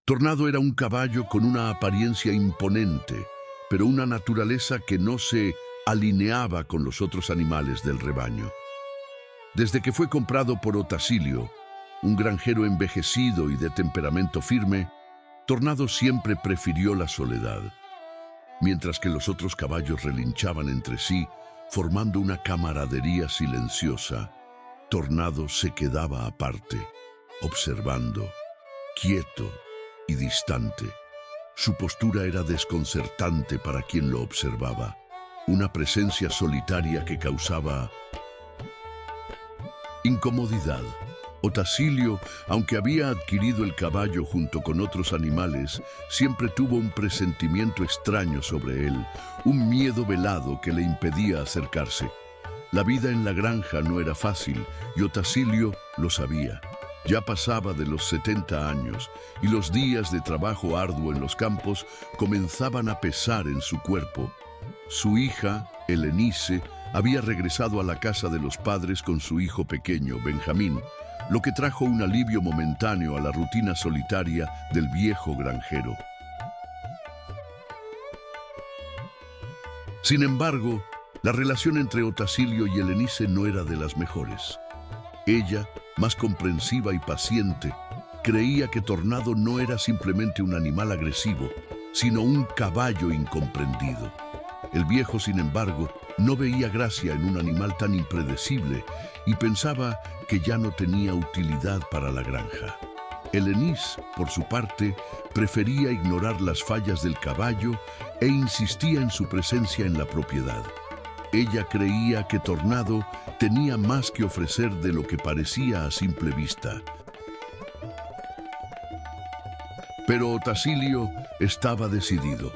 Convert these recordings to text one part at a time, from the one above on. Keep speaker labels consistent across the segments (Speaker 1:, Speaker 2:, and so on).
Speaker 1: Tornado era un caballo con una apariencia imponente, pero una naturaleza que no se alineaba con los otros animales del rebaño. Desde que fue comprado por Otacilio, un granjero envejecido y de temperamento firme, Tornado siempre prefirió la soledad. Mientras que los otros caballos relinchaban entre sí, formando una camaradería silenciosa, Tornado se quedaba aparte, observando, quieto y distante. Su postura era desconcertante para quien lo observaba, una presencia solitaria que causaba incomodidad. Otacilio, aunque había adquirido el caballo junto con otros animales, siempre tuvo un presentimiento extraño sobre él, un miedo velado que le impedía acercarse. La vida en la granja no era fácil y Otacilio lo sabía. Ya pasaba de los 70 años y los días de trabajo arduo en los campos comenzaban a pesar en su cuerpo. Su hija, Helenice, había regresado a la casa de los padres con su hijo pequeño, Benjamín, lo que trajo un alivio momentáneo a la rutina solitaria del viejo granjero. Sin embargo, la relación entre Otacilio y Helenice no era de las mejores. Ella, más comprensiva y paciente, creía que Tornado no era simplemente un animal agresivo, sino un caballo incomprendido. El viejo, sin embargo, no veía gracia en un animal tan impredecible y pensaba que ya no tenía utilidad para la granja. Helenice, por su parte, prefería ignorar las fallas del caballo e insistía en su presencia en la propiedad. Ella creía que Tornado tenía más que ofrecer de lo que parecía a simple vista. Pero Otacilio estaba decidido.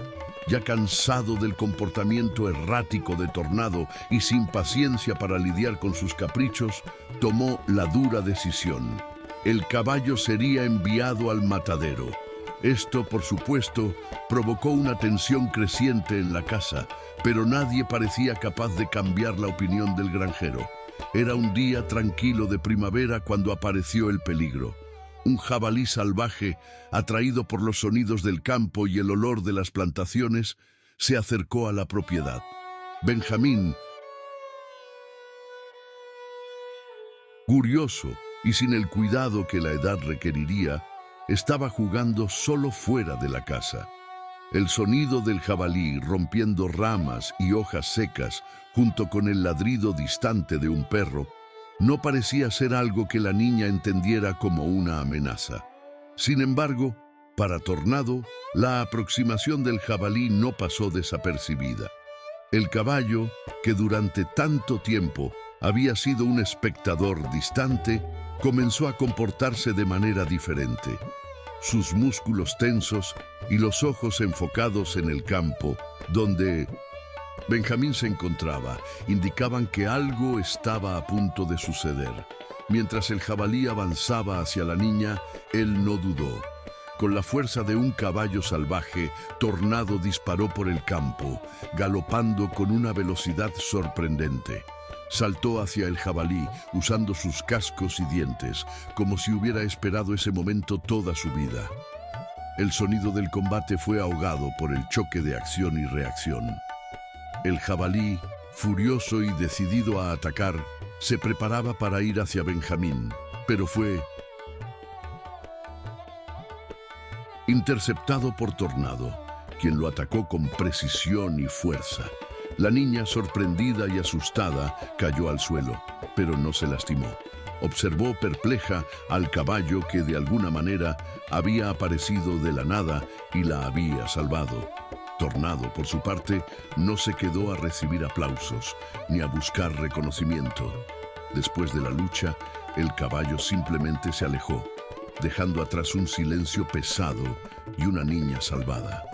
Speaker 1: Ya cansado del comportamiento errático de Tornado y sin paciencia para lidiar con sus caprichos, tomó la dura decisión. El caballo sería enviado al matadero. Esto, por supuesto, provocó una tensión creciente en la casa, pero nadie parecía capaz de cambiar la opinión del granjero. Era un día tranquilo de primavera cuando apareció el peligro. Un jabalí salvaje, atraído por los sonidos del campo y el olor de las plantaciones, se acercó a la propiedad. Benjamín, curioso y sin el cuidado que la edad requeriría, estaba jugando solo fuera de la casa. El sonido del jabalí rompiendo ramas y hojas secas, junto con el ladrido distante de un perro, no parecía ser algo que la niña entendiera como una amenaza. Sin embargo, para Tornado, la aproximación del jabalí no pasó desapercibida. El caballo, que durante tanto tiempo había sido un espectador distante, comenzó a comportarse de manera diferente. Sus músculos tensos y los ojos enfocados en el campo, donde Benjamín se encontraba, indicaban que algo estaba a punto de suceder. Mientras el jabalí avanzaba hacia la niña, él no dudó. Con la fuerza de un caballo salvaje, Tornado disparó por el campo, galopando con una velocidad sorprendente. Saltó hacia el jabalí, usando sus cascos y dientes, como si hubiera esperado ese momento toda su vida. El sonido del combate fue ahogado por el choque de acción y reacción. El jabalí, furioso y decidido a atacar, se preparaba para ir hacia Benjamín, pero fue interceptado por Tornado, quien lo atacó con precisión y fuerza. La niña, sorprendida y asustada, cayó al suelo, pero no se lastimó. Observó perpleja al caballo que de alguna manera había aparecido de la nada y la había salvado. Tornado, por su parte, no se quedó a recibir aplausos ni a buscar reconocimiento. Después de la lucha, el caballo simplemente se alejó, dejando atrás un silencio pesado y una niña salvada.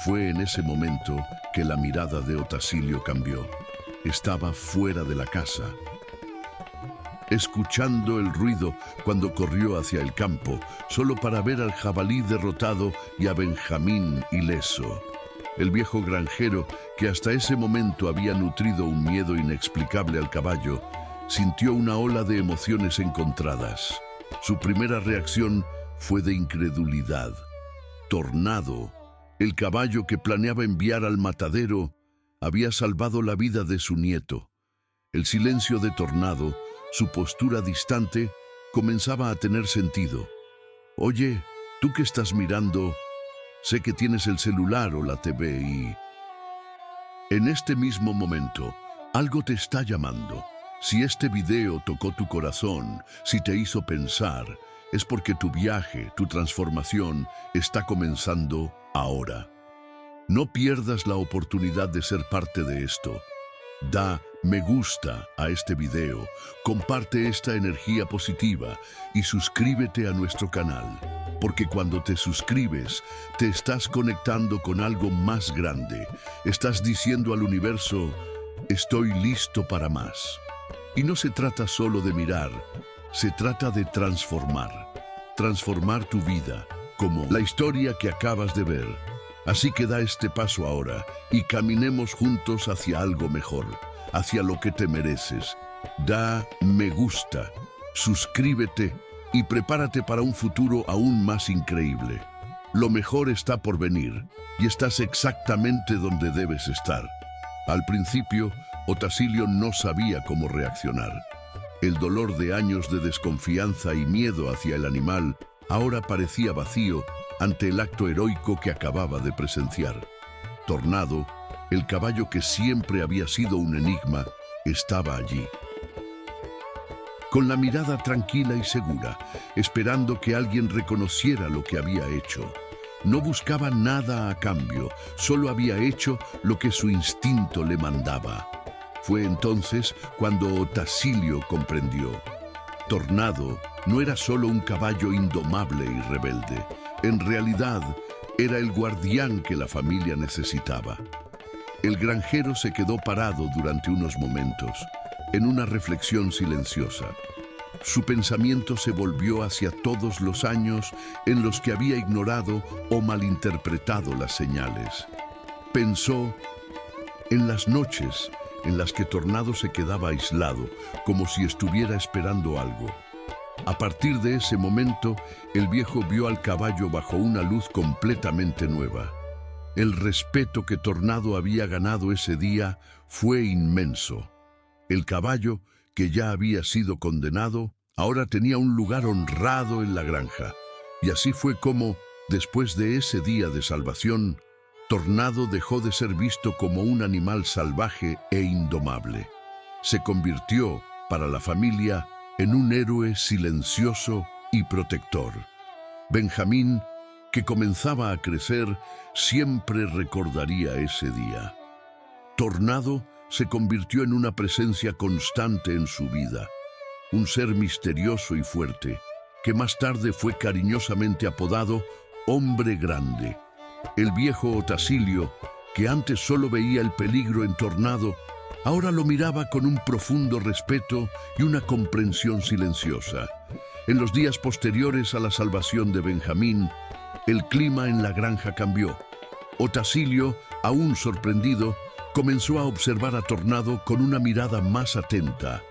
Speaker 1: Fue en ese momento que la mirada de Otacilio cambió. Estaba fuera de la casa, escuchando el ruido cuando corrió hacia el campo, solo para ver al jabalí derrotado y a Benjamín ileso. El viejo granjero, que hasta ese momento había nutrido un miedo inexplicable al caballo, sintió una ola de emociones encontradas. Su primera reacción fue de incredulidad. Tornado, el caballo que planeaba enviar al matadero, había salvado la vida de su nieto. El silencio de Tornado, su postura distante, comenzaba a tener sentido. «Oye, tú que estás mirando, sé que tienes el celular o la TV y...». En este mismo momento, algo te está llamando. Si este video tocó tu corazón, si te hizo pensar, es porque tu viaje, tu transformación, está comenzando ahora. No pierdas la oportunidad de ser parte de esto. Da me gusta a este video, comparte esta energía positiva y suscríbete a nuestro canal, porque cuando te suscribes, te estás conectando con algo más grande. Estás diciendo al universo, estoy listo para más. Y no se trata solo de mirar, se trata de transformar tu vida, como la historia que acabas de ver. Así que da este paso ahora y caminemos juntos hacia algo mejor, hacia lo que te mereces. Da me gusta, suscríbete y prepárate para un futuro aún más increíble. Lo mejor está por venir y estás exactamente donde debes estar. Al principio, Otacilio no sabía cómo reaccionar. El dolor de años de desconfianza y miedo hacia el animal ahora parecía vacío ante el acto heroico que acababa de presenciar. Tornado, el caballo que siempre había sido un enigma, estaba allí. Con la mirada tranquila y segura, esperando que alguien reconociera lo que había hecho. No buscaba nada a cambio, solo había hecho lo que su instinto le mandaba. Fue entonces cuando Otacilio comprendió. Tornado no era solo un caballo indomable y rebelde. En realidad, era el guardián que la familia necesitaba. El granjero se quedó parado durante unos momentos, en una reflexión silenciosa. Su pensamiento se volvió hacia todos los años en los que había ignorado o malinterpretado las señales. Pensó en las noches en las que Tornado se quedaba aislado, como si estuviera esperando algo. A partir de ese momento, el viejo vio al caballo bajo una luz completamente nueva. El respeto que Tornado había ganado ese día fue inmenso. El caballo, que ya había sido condenado, ahora tenía un lugar honrado en la granja. Y así fue como, después de ese día de salvación, Tornado dejó de ser visto como un animal salvaje e indomable. Se convirtió, para la familia, en un héroe silencioso y protector. Benjamín, que comenzaba a crecer, siempre recordaría ese día. Tornado se convirtió en una presencia constante en su vida, un ser misterioso y fuerte, que más tarde fue cariñosamente apodado Hombre Grande. El viejo Otacilio, que antes solo veía el peligro en Tornado, ahora lo miraba con un profundo respeto y una comprensión silenciosa. En los días posteriores a la salvación de Benjamín, el clima en la granja cambió. Otacilio, aún sorprendido, comenzó a observar a Tornado con una mirada más atenta.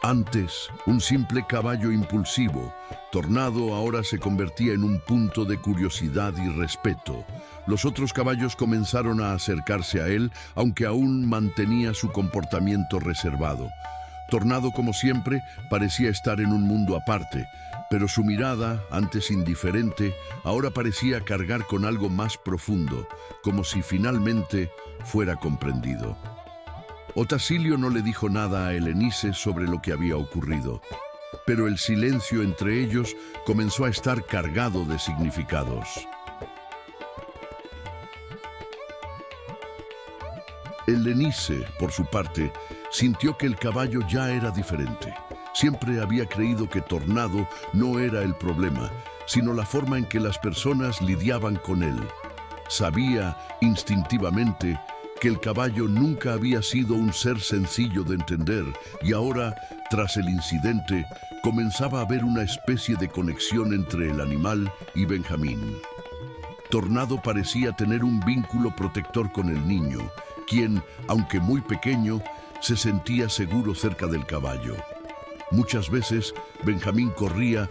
Speaker 1: Antes, un simple caballo impulsivo, Tornado ahora se convertía en un punto de curiosidad y respeto. Los otros caballos comenzaron a acercarse a él, aunque aún mantenía su comportamiento reservado. Tornado, como siempre, parecía estar en un mundo aparte, pero su mirada, antes indiferente, ahora parecía cargar con algo más profundo, como si finalmente fuera comprendido. Otacilio no le dijo nada a Helenice sobre lo que había ocurrido, pero el silencio entre ellos comenzó a estar cargado de significados. Helenice, por su parte, sintió que el caballo ya era diferente. Siempre había creído que Tornado no era el problema, sino la forma en que las personas lidiaban con él. Sabía instintivamente que el caballo nunca había sido un ser sencillo de entender y ahora, tras el incidente, comenzaba a haber una especie de conexión entre el animal y Benjamín. Tornado parecía tener un vínculo protector con el niño, quien, aunque muy pequeño, se sentía seguro cerca del caballo. Muchas veces, Benjamín corría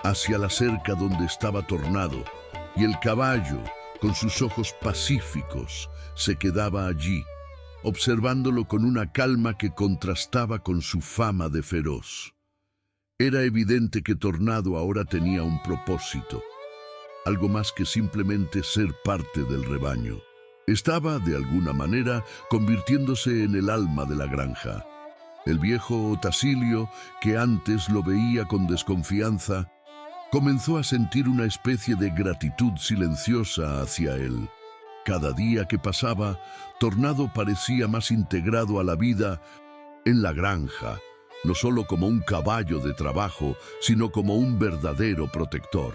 Speaker 1: hacia la cerca donde estaba Tornado, y el caballo, con sus ojos pacíficos, se quedaba allí, observándolo con una calma que contrastaba con su fama de feroz. Era evidente que Tornado ahora tenía un propósito, algo más que simplemente ser parte del rebaño. Estaba, de alguna manera, convirtiéndose en el alma de la granja. El viejo Otacilio, que antes lo veía con desconfianza, comenzó a sentir una especie de gratitud silenciosa hacia él. Cada día que pasaba, Tornado parecía más integrado a la vida en la granja, no solo como un caballo de trabajo, sino como un verdadero protector.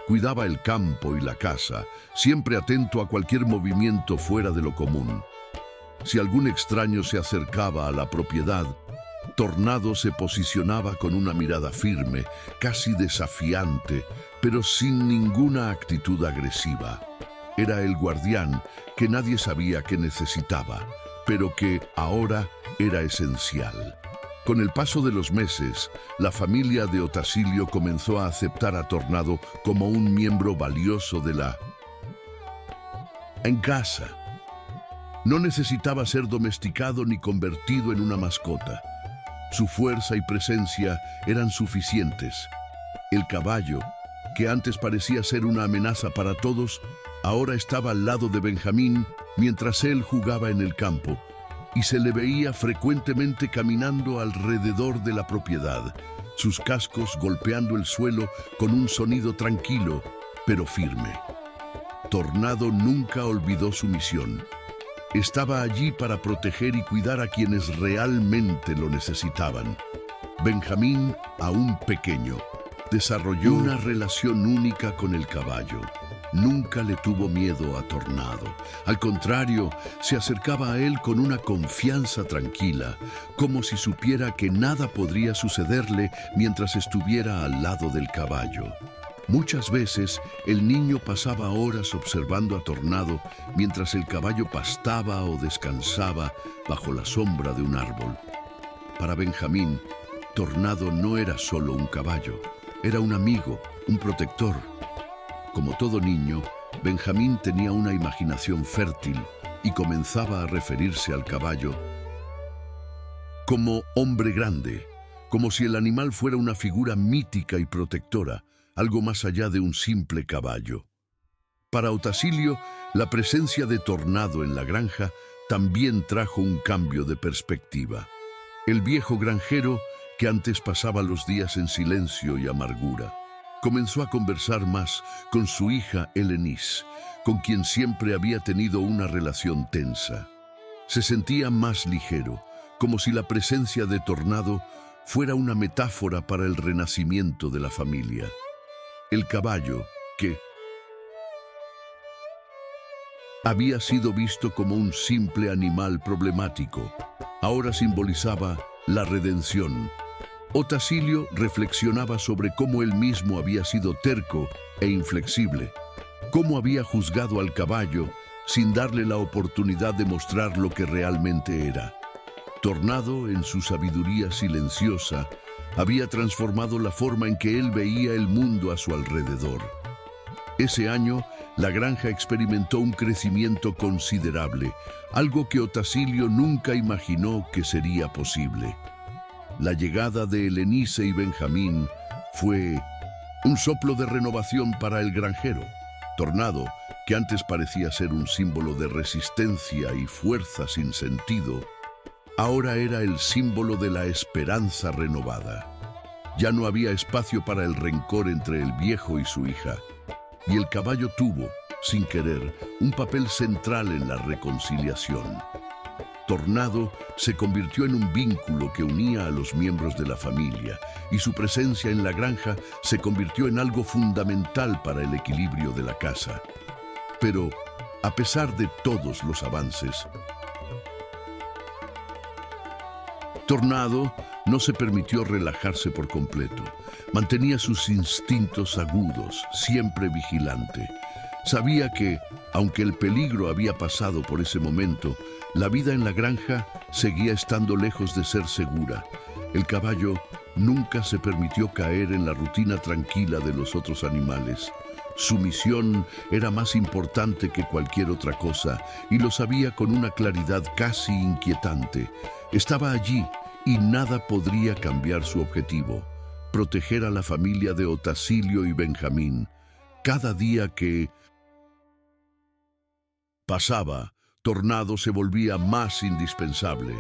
Speaker 1: Cuidaba el campo y la casa, siempre atento a cualquier movimiento fuera de lo común. Si algún extraño se acercaba a la propiedad, Tornado se posicionaba con una mirada firme, casi desafiante, pero sin ninguna actitud agresiva. Era el guardián que nadie sabía que necesitaba, pero que ahora era esencial. Con el paso de los meses, la familia de Otacilio comenzó a aceptar a Tornado como un miembro valioso de la casa. No necesitaba ser domesticado ni convertido en una mascota. Su fuerza y presencia eran suficientes. El caballo, que antes parecía ser una amenaza para todos, ahora estaba al lado de Benjamín mientras él jugaba en el campo, y se le veía frecuentemente caminando alrededor de la propiedad, sus cascos golpeando el suelo con un sonido tranquilo, pero firme. Tornado nunca olvidó su misión. Estaba allí para proteger y cuidar a quienes realmente lo necesitaban. Benjamín, aún pequeño, desarrolló una relación única con el caballo. Nunca le tuvo miedo a Tornado. Al contrario, se acercaba a él con una confianza tranquila, como si supiera que nada podría sucederle mientras estuviera al lado del caballo. Muchas veces, el niño pasaba horas observando a Tornado mientras el caballo pastaba o descansaba bajo la sombra de un árbol. Para Benjamín, Tornado no era solo un caballo, era un amigo, un protector. Como todo niño, Benjamín tenía una imaginación fértil y comenzaba a referirse al caballo como hombre grande, como si el animal fuera una figura mítica y protectora, algo más allá de un simple caballo. Para Otacilio, la presencia de Tornado en la granja también trajo un cambio de perspectiva. El viejo granjero, que antes pasaba los días en silencio y amargura, comenzó a conversar más con su hija Elenice, con quien siempre había tenido una relación tensa. Se sentía más ligero, como si la presencia de Tornado fuera una metáfora para el renacimiento de la familia. El caballo, que había sido visto como un simple animal problemático, ahora simbolizaba la redención. Otacilio reflexionaba sobre cómo él mismo había sido terco e inflexible, cómo había juzgado al caballo sin darle la oportunidad de mostrar lo que realmente era. Tornado, en su sabiduría silenciosa, había transformado la forma en que él veía el mundo a su alrededor. Ese año, la granja experimentó un crecimiento considerable, algo que Otacilio nunca imaginó que sería posible. La llegada de Elenice y Benjamín fue un soplo de renovación para el granjero. Tornado, que antes parecía ser un símbolo de resistencia y fuerza sin sentido, ahora era el símbolo de la esperanza renovada. Ya no había espacio para el rencor entre el viejo y su hija, y el caballo tuvo, sin querer, un papel central en la reconciliación. Tornado se convirtió en un vínculo que unía a los miembros de la familia, y su presencia en la granja se convirtió en algo fundamental para el equilibrio de la casa. Pero, a pesar de todos los avances, Tornado no se permitió relajarse por completo. Mantenía sus instintos agudos, siempre vigilante. Sabía que, aunque el peligro había pasado por ese momento, la vida en la granja seguía estando lejos de ser segura. El caballo nunca se permitió caer en la rutina tranquila de los otros animales. Su misión era más importante que cualquier otra cosa y lo sabía con una claridad casi inquietante. Estaba allí y nada podría cambiar su objetivo: proteger a la familia de Otacílio y Benjamín. Cada día que pasaba, Tornado se volvía más indispensable.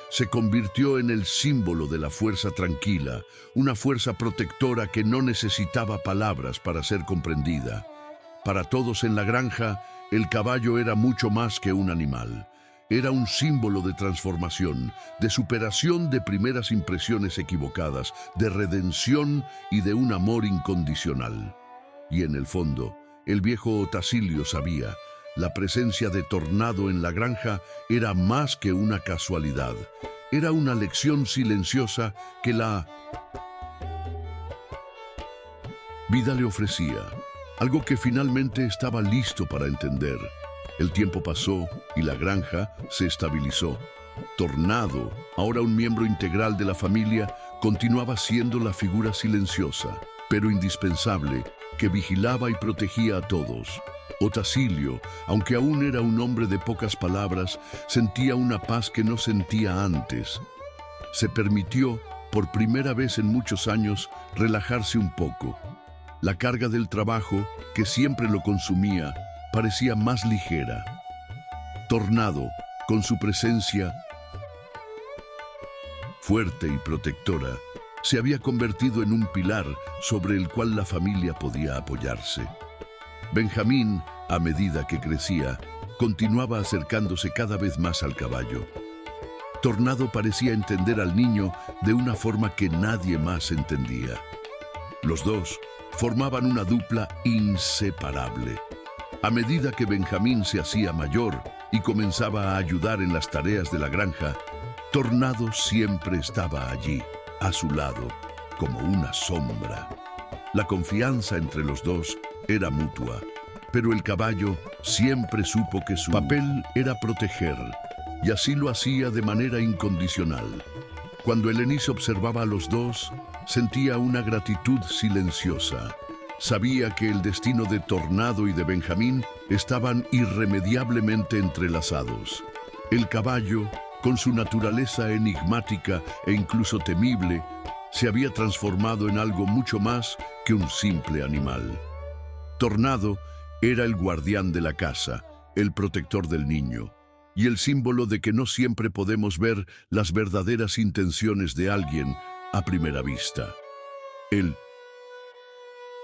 Speaker 1: Se convirtió en el símbolo de la fuerza tranquila, una fuerza protectora que no necesitaba palabras para ser comprendida. Para todos en la granja, el caballo era mucho más que un animal. Era un símbolo de transformación, de superación de primeras impresiones equivocadas, de redención y de un amor incondicional. Y en el fondo, el viejo Otacílio sabía: la presencia de Tornado en la granja era más que una casualidad. Era una lección silenciosa que la vida le ofrecía, algo que finalmente estaba listo para entender. El tiempo pasó y la granja se estabilizó. Tornado, ahora un miembro integral de la familia, continuaba siendo la figura silenciosa, pero indispensable, que vigilaba y protegía a todos. Otacílio, aunque aún era un hombre de pocas palabras, sentía una paz que no sentía antes. Se permitió, por primera vez en muchos años, relajarse un poco. La carga del trabajo, que siempre lo consumía, parecía más ligera. Tornado, con su presencia fuerte y protectora, se había convertido en un pilar sobre el cual la familia podía apoyarse. Benjamín, a medida que crecía, continuaba acercándose cada vez más al caballo. Tornado parecía entender al niño de una forma que nadie más entendía. Los dos formaban una dupla inseparable. A medida que Benjamín se hacía mayor y comenzaba a ayudar en las tareas de la granja, Tornado siempre estaba allí, a su lado, como una sombra. La confianza entre los dos era mutua, pero el caballo siempre supo que su papel era proteger, y así lo hacía de manera incondicional. Cuando Elenis observaba a los dos, sentía una gratitud silenciosa. Sabía que el destino de Tornado y de Benjamín estaban irremediablemente entrelazados. El caballo, con su naturaleza enigmática e incluso temible, se había transformado en algo mucho más que un simple animal. Tornado era el guardián de la casa, el protector del niño, y el símbolo de que no siempre podemos ver las verdaderas intenciones de alguien a primera vista. El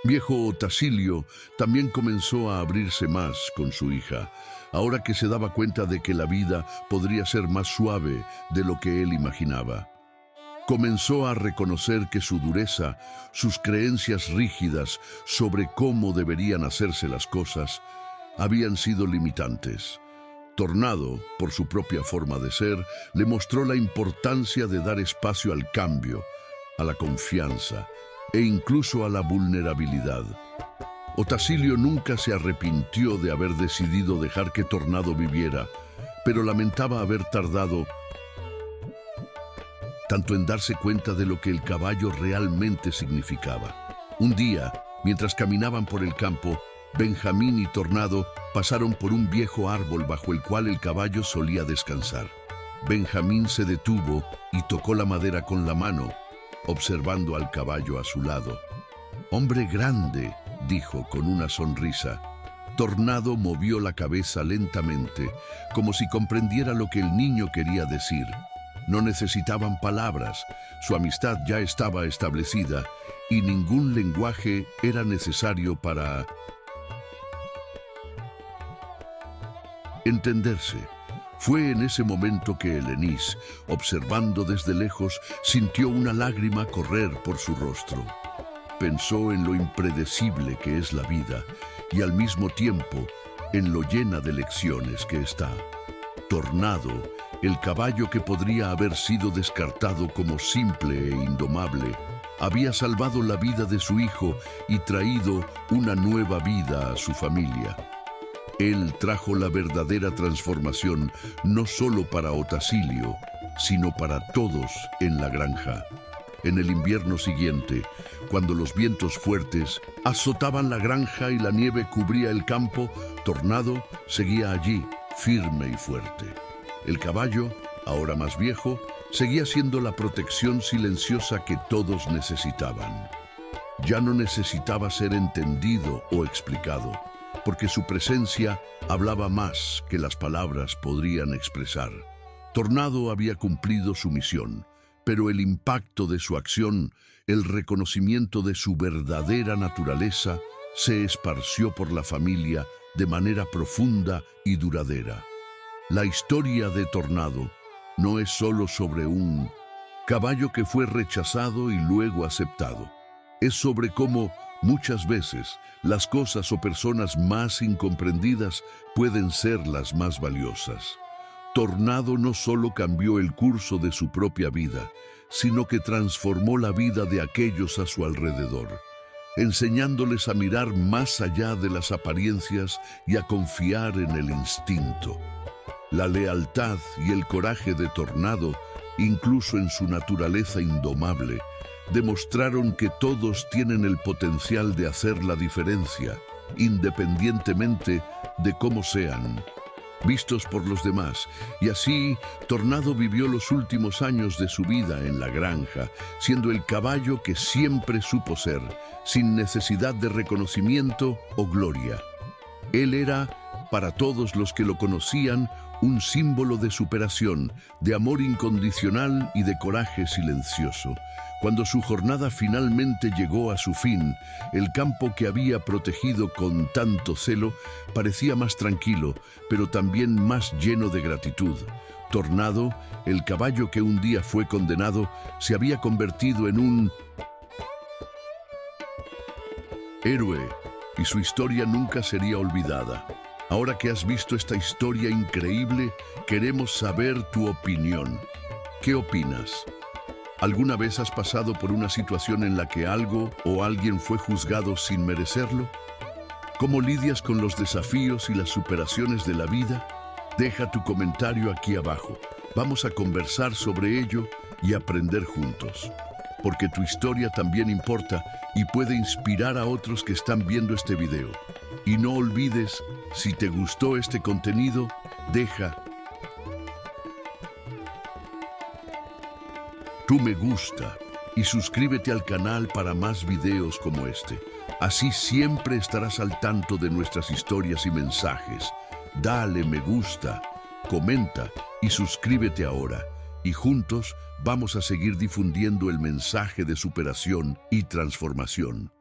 Speaker 1: viejo Otacílio también comenzó a abrirse más con su hija, ahora que se daba cuenta de que la vida podría ser más suave de lo que él imaginaba. Comenzó a reconocer que su dureza, sus creencias rígidas sobre cómo deberían hacerse las cosas, habían sido limitantes. Tornado, por su propia forma de ser, le mostró la importancia de dar espacio al cambio, a la confianza e incluso a la vulnerabilidad. Otacílio nunca se arrepintió de haber decidido dejar que Tornado viviera, pero lamentaba haber tardado tanto en darse cuenta de lo que el caballo realmente significaba. Un día, mientras caminaban por el campo, Benjamín y Tornado pasaron por un viejo árbol bajo el cual el caballo solía descansar. Benjamín se detuvo y tocó la madera con la mano, observando al caballo a su lado. «Hombre grande», dijo con una sonrisa. Tornado movió la cabeza lentamente, como si comprendiera lo que el niño quería decir. No necesitaban palabras, su amistad ya estaba establecida y ningún lenguaje era necesario para entenderse. Fue en ese momento que Elenis, observando desde lejos, sintió una lágrima correr por su rostro. Pensó en lo impredecible que es la vida y al mismo tiempo en lo llena de lecciones que está. Tornado, el caballo que podría haber sido descartado como simple e indomable, había salvado la vida de su hijo y traído una nueva vida a su familia. Él trajo la verdadera transformación no solo para Otacílio, sino para todos en la granja. En el invierno siguiente, cuando los vientos fuertes azotaban la granja y la nieve cubría el campo, Tornado seguía allí, firme y fuerte. El caballo, ahora más viejo, seguía siendo la protección silenciosa que todos necesitaban. Ya no necesitaba ser entendido o explicado, porque su presencia hablaba más que las palabras podrían expresar. Tornado había cumplido su misión, pero el impacto de su acción, el reconocimiento de su verdadera naturaleza, se esparció por la familia de manera profunda y duradera. La historia de Tornado no es solo sobre un caballo que fue rechazado y luego aceptado. Es sobre cómo, muchas veces, las cosas o personas más incomprendidas pueden ser las más valiosas. Tornado no solo cambió el curso de su propia vida, sino que transformó la vida de aquellos a su alrededor, enseñándoles a mirar más allá de las apariencias y a confiar en el instinto. La lealtad y el coraje de Tornado, incluso en su naturaleza indomable, demostraron que todos tienen el potencial de hacer la diferencia, independientemente de cómo sean vistos por los demás, y así Tornado vivió los últimos años de su vida en la granja, siendo el caballo que siempre supo ser, sin necesidad de reconocimiento o gloria. Él era, para todos los que lo conocían, un símbolo de superación, de amor incondicional y de coraje silencioso. Cuando su jornada finalmente llegó a su fin, el campo que había protegido con tanto celo parecía más tranquilo, pero también más lleno de gratitud. Tornado, el caballo que un día fue condenado, se había convertido en un héroe, y su historia nunca sería olvidada. Ahora que has visto esta historia increíble, queremos saber tu opinión. ¿Qué opinas? ¿Alguna vez has pasado por una situación en la que algo o alguien fue juzgado sin merecerlo? ¿Cómo lidias con los desafíos y las superaciones de la vida? Deja tu comentario aquí abajo. Vamos a conversar sobre ello y aprender juntos. Porque tu historia también importa y puede inspirar a otros que están viendo este video. Y no olvides, si te gustó este contenido, deja tu me gusta y suscríbete al canal para más videos como este. Así siempre estarás al tanto de nuestras historias y mensajes. Dale me gusta, comenta y suscríbete ahora. Y juntos vamos a seguir difundiendo el mensaje de superación y transformación.